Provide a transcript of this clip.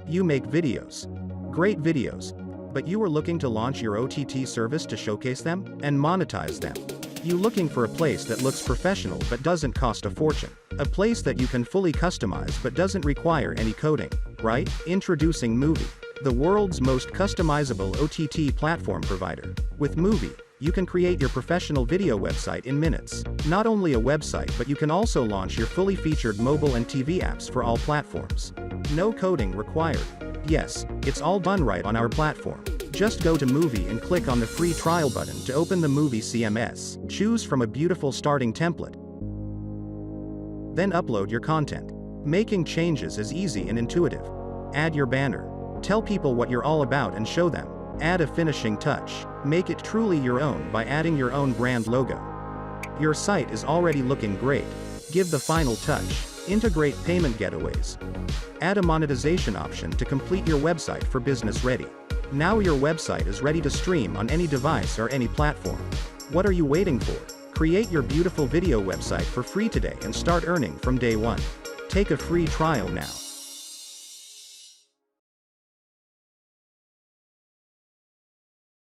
You make videos. Great videos. But you are looking to launch your OTT service to showcase them and monetize them. You looking for a place that looks professional but doesn't cost a fortune. A place that you can fully customize but doesn't require any coding, right? Introducing Muvi, the world's most customizable OTT platform provider. With Muvi, you can create your professional video website in minutes. Not only a website, but you can also launch your fully featured mobile and TV apps for all platforms. No coding required. Yes, it's all done right on our platform. Just go to Muvi and click on the free trial button to open the Muvi CMS. Choose from a beautiful starting template. Then upload your content. Making changes is easy and intuitive. Add your banner. Tell people what you're all about and show them. Add a finishing touch. Make it truly your own by adding your own brand logo. Your site is already looking great. Give the final touch. Integrate payment gateways. Add a monetization option to complete your website for business ready. Now your website is ready to stream on any device or any platform. What are you waiting for? Create your beautiful video website for free today and start earning from day one. Take a free trial now.